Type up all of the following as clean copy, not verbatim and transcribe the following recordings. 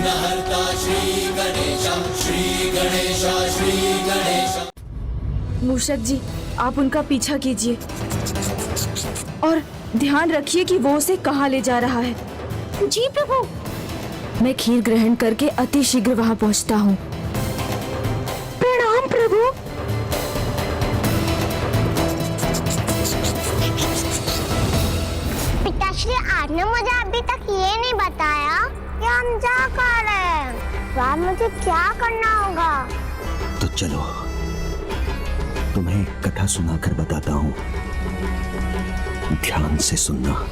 विघ्नहर्ता श्री गणेश, श्री गणेश, श्री गणेश। मूषक जी, आप उनका पीछा कीजिए और ध्यान रखिए कि वो उसे कहाँ ले जा रहा है। जी प्रभु। मैं खीर ग्रहण करके अति शीघ्र वहाँ पहुँचता हूँ। प्रणाम प्रभु। पिताश्री, आपने मुझे अभी तक ये नहीं बताया कि हम क्या कर रहे हैं। वहाँ मुझे क्या करना होगा? तो चलो, तुम्हें एक कथा सुनाकर बताता हूँ, ध्यान से सुनना।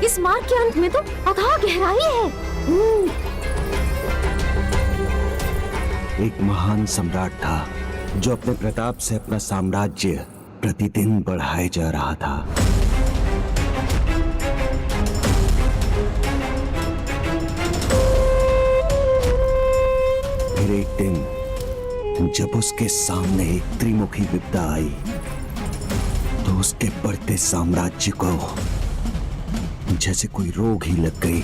इस मार्ग के अंत में तो अथाह गहराई है। एक महान सम्राट था जो अपने प्रताप से अपना साम्राज्य प्रतिदिन बढ़ाए जा रहा था। फिर एक दिन जब उसके सामने एक त्रिमुखी विपदा आई तो उसके बढ़ते साम्राज्य को जैसे कोई रोग ही लग गई।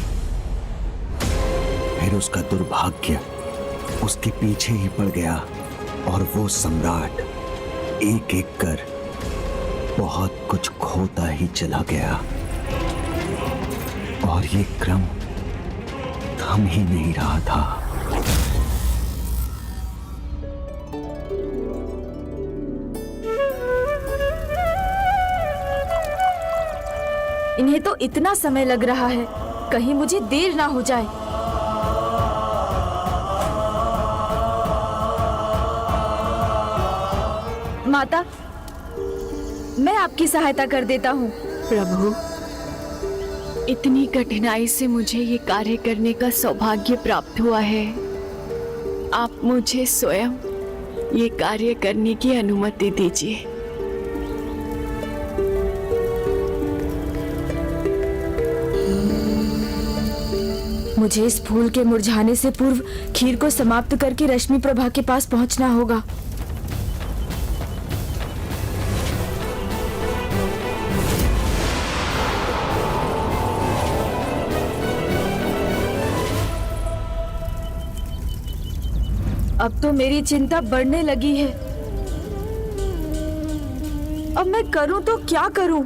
फिर उसका दुर्भाग्य उसके पीछे ही पड़ गया और वो सम्राट एक एक कर बहुत कुछ खोता ही चला गया और ये क्रम थम ही नहीं रहा था। इन्हें तो इतना समय लग रहा है, कहीं मुझे देर ना हो जाए। माता, मैं आपकी सहायता कर देता हूँ। प्रभु, इतनी कठिनाई से मुझे ये कार्य करने का सौभाग्य प्राप्त हुआ है। आप मुझे स्वयं ये कार्य करने की अनुमति दीजिए। मुझे इस फूल के मुरझाने से पूर्व खीर को समाप्त करके रश्मि प्रभा के पास पहुंचना होगा। अब तो मेरी चिंता बढ़ने लगी है। अब मैं करूं तो क्या करूं?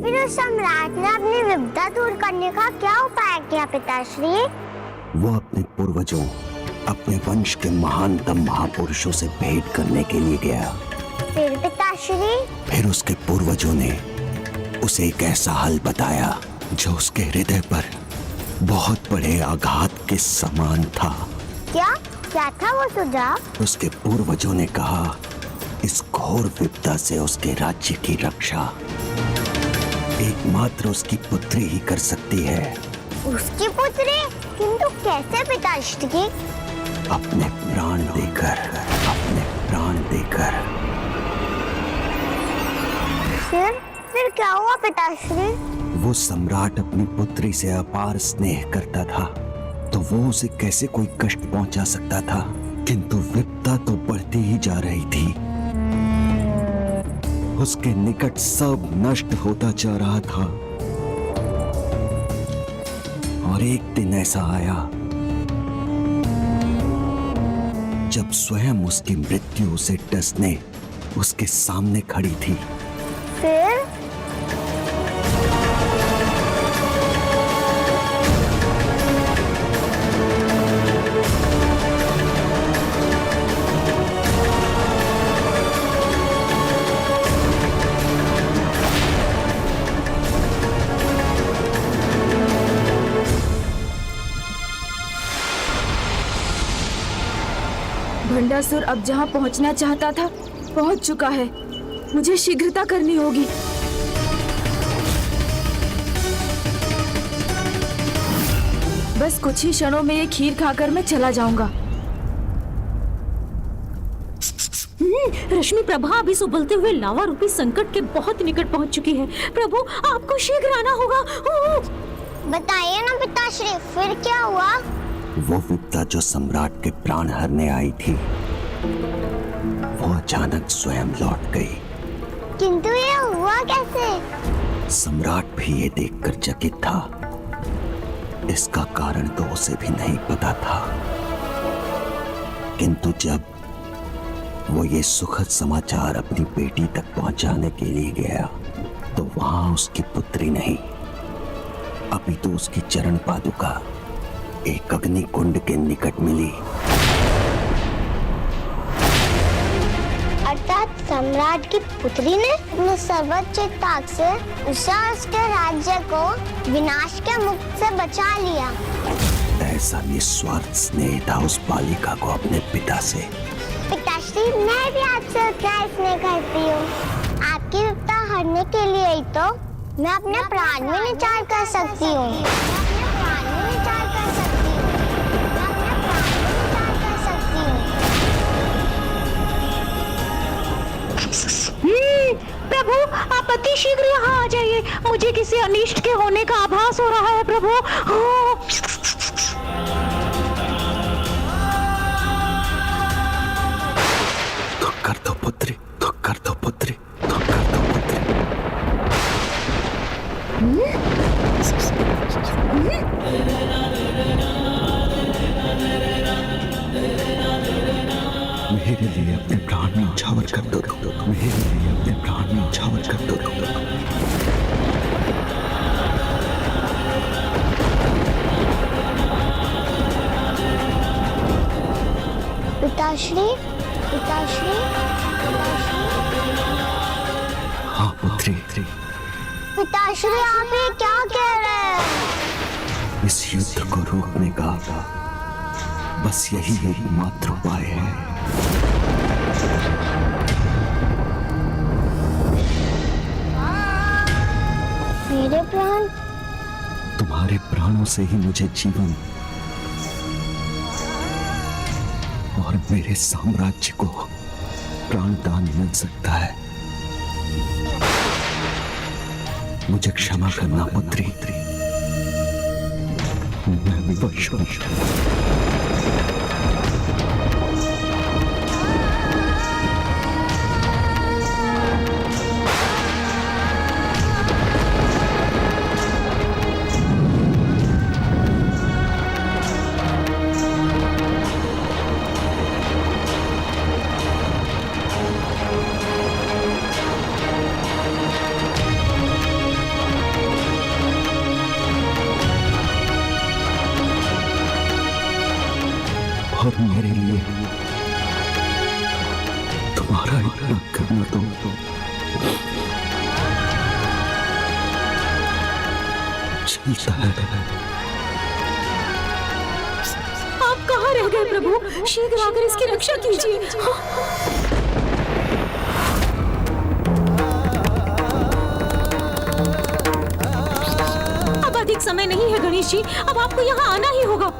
फिर उस सम्राट ने अपनी विपदा दूर करने का क्या उपाय किया पिताश्री? वो अपने पूर्वजों, अपने वंश के महानतम महापुरुषों से भेंट करने के लिए गया। फिर पिताश्री? फिर उसके पूर्वजों ने उसे एक ऐसा हल बताया जो उसके हृदय पर बहुत बड़े आघात के समान था। क्या था वो सुझाव? उसके पूर्वजों ने कहा, इस घोर विपदा से उसके राज्य की रक्षा एकमात्र उसकी पुत्री ही कर सकती है। उसकी पुत्री? किंतु कैसे पिताश्री? अपने प्राण देकर, अपने प्राण देकर। फिर क्या हुआ पिताश्री? वो सम्राट अपनी पुत्री से अपार स्नेह करता था, तो वो उसे कैसे कोई कष्ट पहुंचा सकता था? किंतु विपदा तो बढ़ती ही जा रही थी। उसके निकट सब नष्ट होता जा रहा था और एक दिन ऐसा आया जब स्वयं उसकी मृत्यु उसे डसने उसके सामने खड़ी थी। फिर? भंडासुर अब जहाँ पहुँचना चाहता था पहुँच चुका है। मुझे शीघ्रता करनी होगी। बस कुछ ही क्षणों में ये खीर खाकर मैं चला जाऊंगा। रश्मि प्रभा अभी इस उबलते हुए लावा रूपी संकट के बहुत निकट पहुंच चुकी है। प्रभु, आपको शीघ्र आना होगा। बताइए ना पिताश्री, फिर क्या हुआ? वो विपदा जो सम्राट के प्राण हरने आई थी, वो अचानक स्वयं लौट गई। किंतु ये हुआ कैसे? सम्राट भी ये देखकर चकित था। इसका कारण तो उसे भी नहीं पता था, किंतु जब वो ये सुखद समाचार अपनी बेटी तक पहुंचाने के लिए गया तो वहां उसकी पुत्री नहीं, अभी तो उसकी चरण पादुका एक अग्नि कुंड के निकट मिली। अर्थात सम्राट की पुत्री ने अपने सर्वोच्च ताक से उसके राज्य को विनाश के मुख से बचा लिया। ऐसा निस्वार्थ स्नेह था उस बालिका को अपने पिता से। पिताश्री, मैं भी आपसे उतना स्नेह करती हूँ। आपकी विपदा हरने के लिए ही तो मैं अपने प्राण में निचार कर सकती हूँ। प्रभु, आप अति शीघ्र यहाँ आ जाइए। मुझे किसी अनिष्ट के होने का आभास हो रहा है प्रभु। तो कर दो पुत्री, तो कर दो पुत्री, तो कर दो पुत्री। मेरे लिए अपने प्राण में न्यौछावर कर दो, मेरे लिए अपने प्राण में न्यौछावर कर दो। पिताश्री, पिताश्री, हाँ पुत्री। पिताश्री, आप ये क्या कह रहे हैं? इस युद्ध को रोकने का बस यही एकमात्र उपाय है। मेरे प्राण? तुम्हारे प्राणों से ही मुझे जीवन और मेरे साम्राज्य को प्राणदान मिल सकता है। मुझे क्षमा करना पुत्री, मैं विवश हूं। और मेरे लिए तुम्हारा इतना करना तो चलता है। आप कहाँ रह गए प्रभु? शीघ्र आकर इसकी रक्षा कीजिए। अब अधिक समय नहीं है गणेश जी, अब आपको यहाँ आना ही होगा।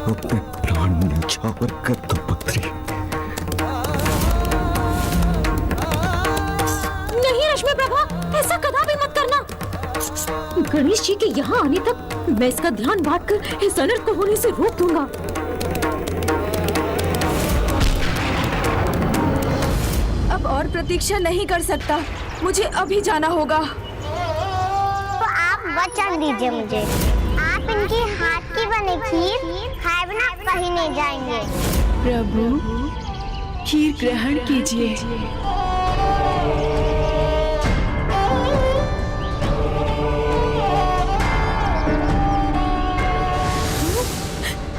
अपने प्राण में न्यौछावर कर दो पुत्री। नहीं रश्मि प्रभा, ऐसा कदापि मत करना। गणेश जी के यहाँ आने तक मैं इसका ध्यान बांटकर इस अनर्थ को होने से रोक दूंगा। अब और प्रतीक्षा नहीं कर सकता, मुझे अभी जाना होगा। तो आप वचन दीजिए मुझे, आप इनकी हाथ की बनी खीर खाए बिना कहीं नहीं जाएंगे। प्रभु, खीर ग्रहण कीजिए।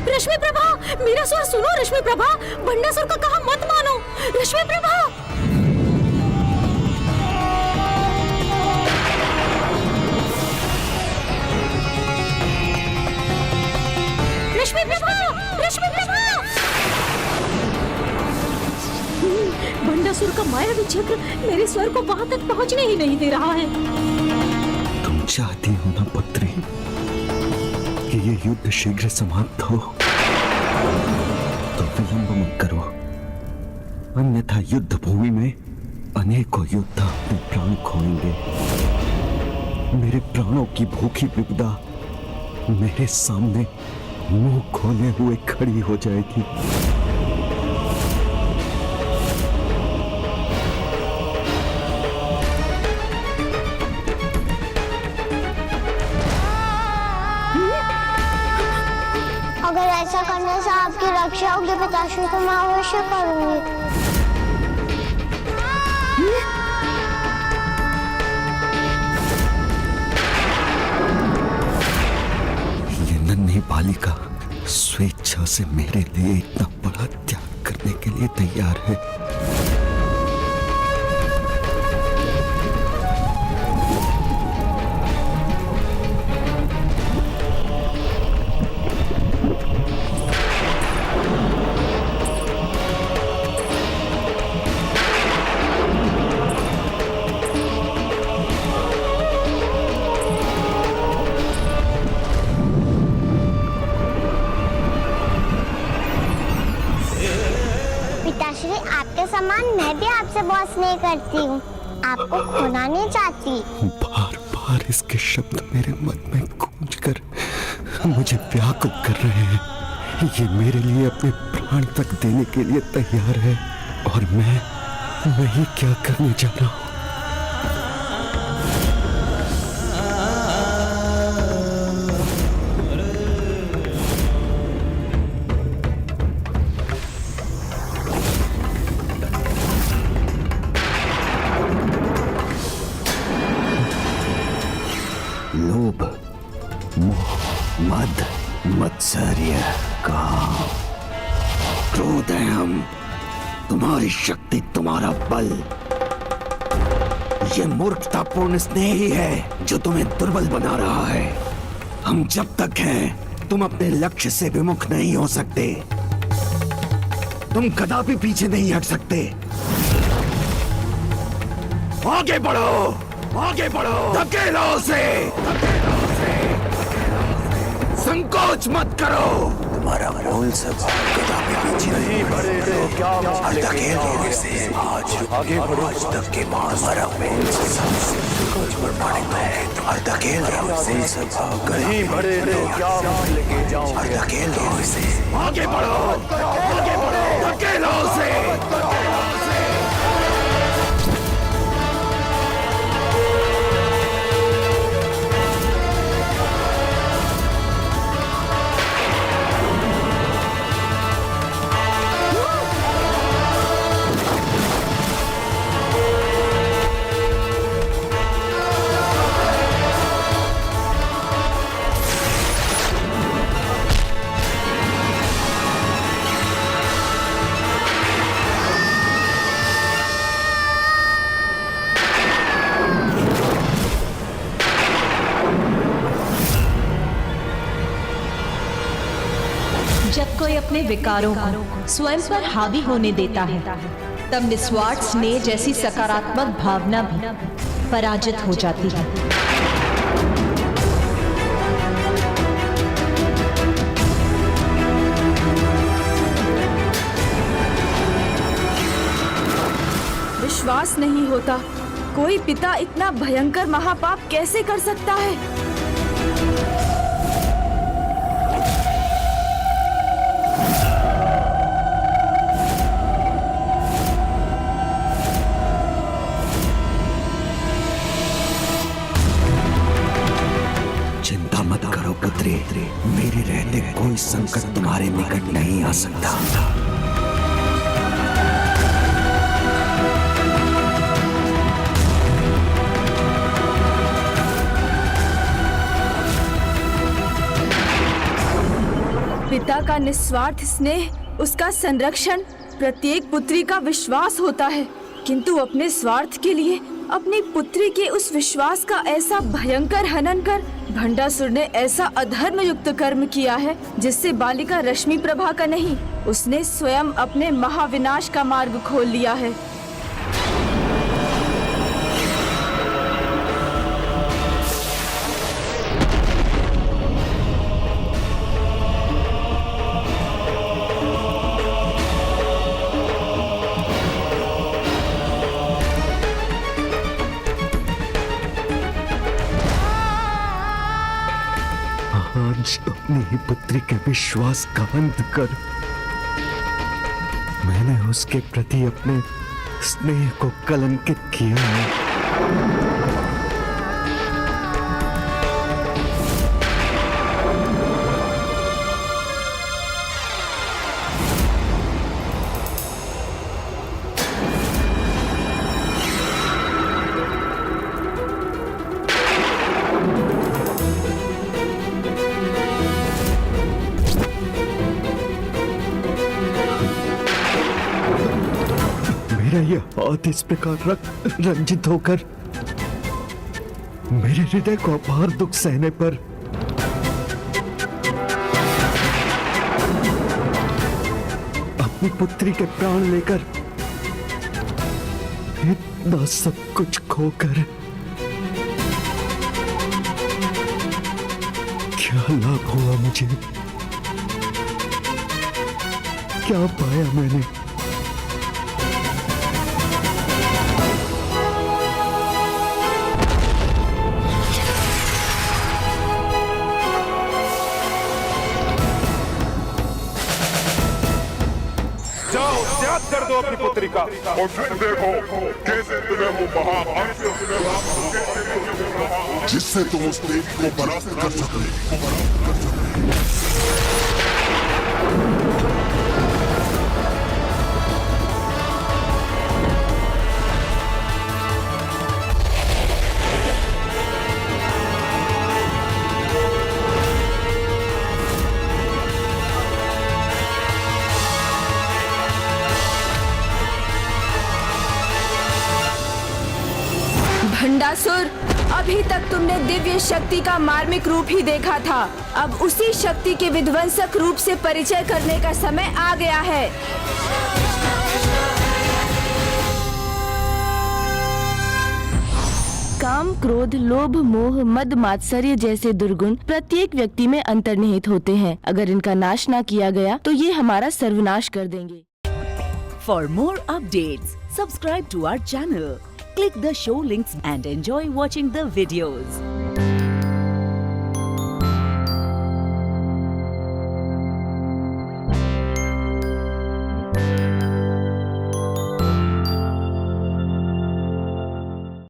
रश्मि प्रभा, मेरा स्वर सुनो रश्मि प्रभा, बंडासुर का कहा मत मानो। रश्मि प्रभा, रश्मि प्रभा, रश्मि प्रभा। बंडासुर का मायावी चक्र मेरे स्वर को वहां तक पहुंचने ही नहीं दे रहा है। तुम चाहती हो ना पुत्री कि ये युद्ध शीघ्र समाप्त हो, तो विलंब मत करो, अन्यथा युद्ध भूमि में अनेकों योद्धा अपने प्राण खोएंगे। मेरे प्राणों की भूखी विपदा मेरे सामने मुंह खोले हुए खड़ी हो जाएगी। चाहोगे पिताश्री तो मैं अवश्य करूंगी। ये नन्ही बालिका स्वेच्छा से मेरे लिए इतना बड़ा त्याग करने के लिए तैयार है। पिताश्री आपके समान मैं भी आपसे बहुत स्नेह करती हूँ, आपको खोना नहीं चाहती। बार बार इसके शब्द मेरे मन में गूंज कर मुझे व्याकुल कर रहे हैं। ये मेरे लिए अपने प्राण तक देने के लिए तैयार है और मैं ही क्या करने जा रहा हूँ। लोभ, मोह, मद, मत्सर्य, काम, क्रोध है हम। तुम्हारी शक्ति, तुम्हारा बल, ये मूर्खतापूर्ण स्नेह ही है जो तुम्हें दुर्बल बना रहा है। हम जब तक हैं, तुम अपने लक्ष्य से विमुख नहीं हो सकते। तुम कदापि पीछे नहीं हट सकते। आगे बढ़ो, आगे बढ़ो, धकेलो उसे, संकोच मत करो। तुम्हारा मूल स्वभाव कदापि पीछे नहीं बढ़ेगा। क्या धकेल दो इसे। आज आगे बढ़ो, आज तक के बाद हमारा मूल स्वभाव संकोच पर पाने में और धकेल दो इसे। स्वभाव कहीं बढ़े क्या लेके जाओ और धकेल दो इसे। आगे बढ़ो, आगे बढ़ो, धकेलो उसे। जब कोई अपने विकारों को स्वयं पर हावी होने देता है, तब निस्वार्थ स्नेह जैसी सकारात्मक भावना भी पराजित हो जाती है। विश्वास नहीं होता, कोई पिता इतना भयंकर महापाप कैसे कर सकता है? चिंता मत करो पुत्री, मेरे रहते कोई संकट तुम्हारे निकट नहीं आ सकता। पिता का निस्वार्थ स्नेह, उसका संरक्षण प्रत्येक पुत्री का विश्वास होता है, किंतु अपने स्वार्थ के लिए अपनी पुत्री के उस विश्वास का ऐसा भयंकर हनन कर भंडासुर ने ऐसा अधर्म युक्त कर्म किया है जिससे बालिका रश्मि प्रभा का नहीं, उसने स्वयं अपने महाविनाश का मार्ग खोल लिया है। आज अपनी ही पुत्री के विश्वास का अंत कर मैंने उसके प्रति अपने स्नेह को कलंकित किया है। हाथ इस प्रकार रंजित होकर मेरे हृदय को अपार दुख सहने पर अपनी पुत्री के प्राण लेकर इतना सब कुछ खोकर क्या लाभ हुआ मुझे? क्या पाया मैंने? जाओ त्याग कर दो अपनी पुत्री का और फिर देखो कैसे तुम्हें वो महाभारत जिससे तुम उस देवी को परास्त कर सके। भंडासुर, अभी तक तुमने दिव्य शक्ति का मार्मिक रूप ही देखा था। अब उसी शक्ति के विध्वंसक रूप से परिचय करने का समय आ गया है। काम, क्रोध, लोभ, मोह, मद, मात्सर्य जैसे दुर्गुण प्रत्येक व्यक्ति में अंतर्निहित होते हैं। अगर इनका नाश ना किया गया तो ये हमारा सर्वनाश कर देंगे। For more updates, subscribe to our channel. Click the show links and enjoy watching the videos.